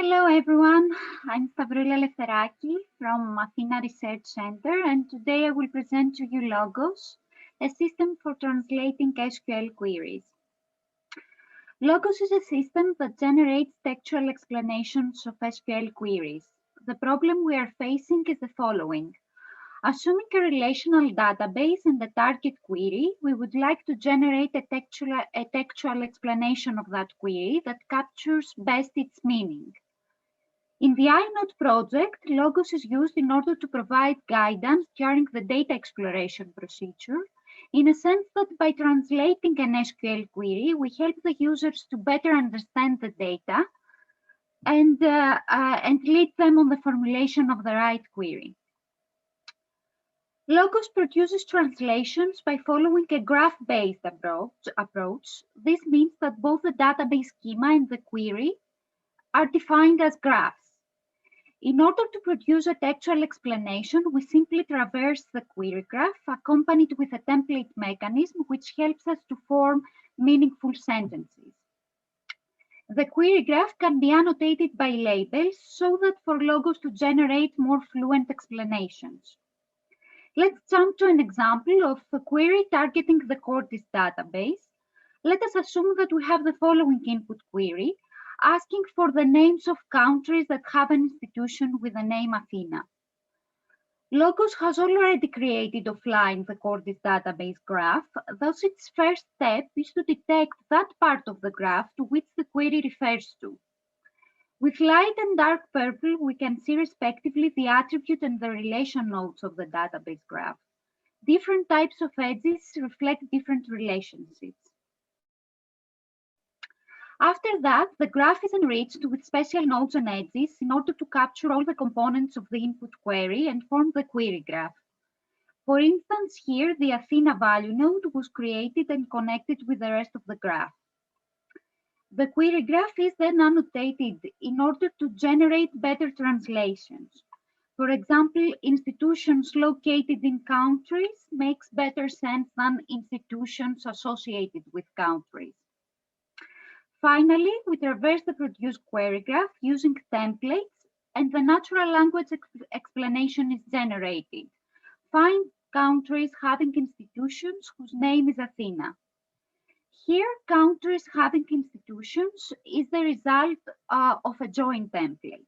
Hello everyone, I'm Stavroula Eleftheraki from Athena Research Center, and today I will present to you Logos, a system for translating SQL queries. Logos is a system that generates textual explanations of SQL queries. The problem we are facing is the following. Assuming a relational database and a target query, we would like to generate a textual explanation of that query that captures best its meaning. In the iNode project, Logos is used in order to provide guidance during the data exploration procedure, in a sense that by translating an SQL query, we help the users to better understand the data and lead them on the formulation of the right query. Logos produces translations by following a graph-based approach. This means that both the database schema and the query are defined as graphs. In order to produce a textual explanation, we simply traverse the query graph accompanied with a template mechanism which helps us to form meaningful sentences. The query graph can be annotated by labels so that for Logos to generate more fluent explanations. Let's jump to an example of a query targeting the Cordis database. Let us assume that we have the following input query, asking for the names of countries that have an institution with the name Athena. Logos has already created offline the Cordis database graph, thus its first step is to detect that part of the graph to which the query refers to. With light and dark purple, we can see respectively the attribute and the relation nodes of the database graph. Different types of edges reflect different relationships. After that, the graph is enriched with special nodes and edges in order to capture all the components of the input query and form the query graph. For instance, here the Athena value node was created and connected with the rest of the graph. The query graph is then annotated in order to generate better translations. For example, institutions located in countries makes better sense than institutions associated with countries. Finally, we traverse the produced query graph using templates, and the natural language explanation is generated. Find countries having institutions whose name is Athena. Here, countries having institutions is the result of a join template.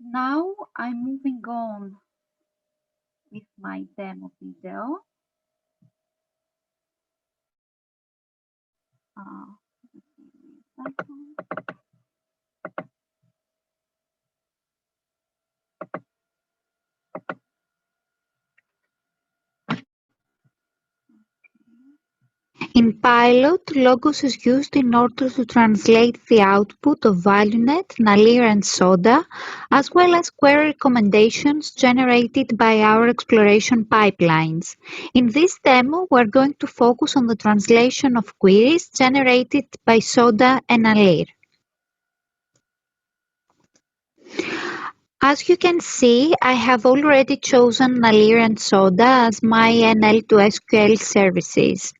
Now I'm moving on with my demo video. In Pilot, Logos is used in order to translate the output of ValueNet, Nalir and Soda, as well as query recommendations generated by our exploration pipelines. In this demo, we're going to focus on the translation of queries generated by Soda and Nalir. As you can see, I have already chosen Nalir and Soda as my NL2SQL services.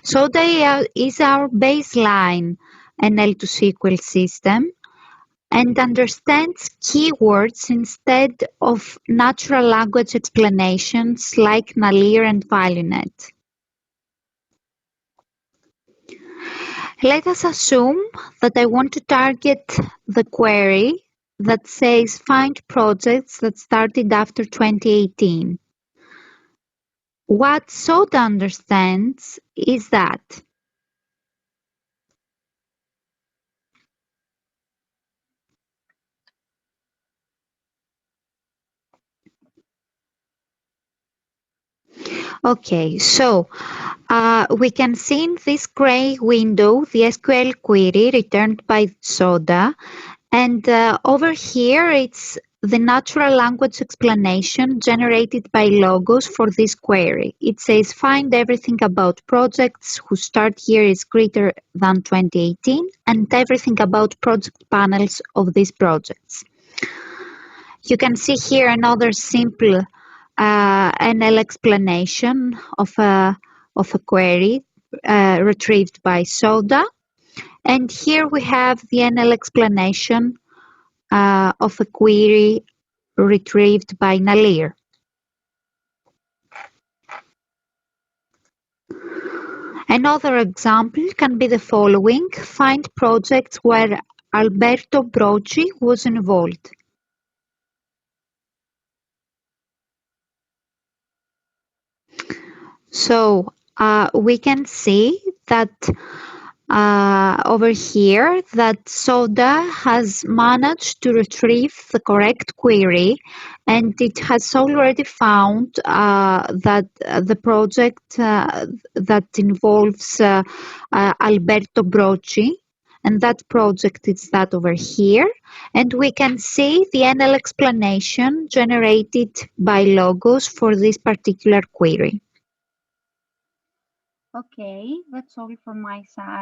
Soda is our baseline NL2SQL system and understands keywords instead of natural language explanations like Nalir and ValueNet. Let us assume that I want to target the query that says find projects that started after 2018. What Soda understands is that okay, so we can see in this gray window the SQL query returned by Soda, and over here it's the natural language explanation generated by Logos for this query. It says find everything about projects whose start year is greater than 2018 and everything about project panels of these projects. You can see here another simple NL explanation of a query retrieved by Soda. And here we have the NL explanation of a query retrieved by Nalir. Another example can be the following: find projects where Alberto Brocci was involved. So we can see that over here that Soda has managed to retrieve the correct query, and it has already found that the project that involves Alberto Brocci, and that project is that over here, and we can see the NL explanation generated by Logos for this particular query. Okay, that's all from my side.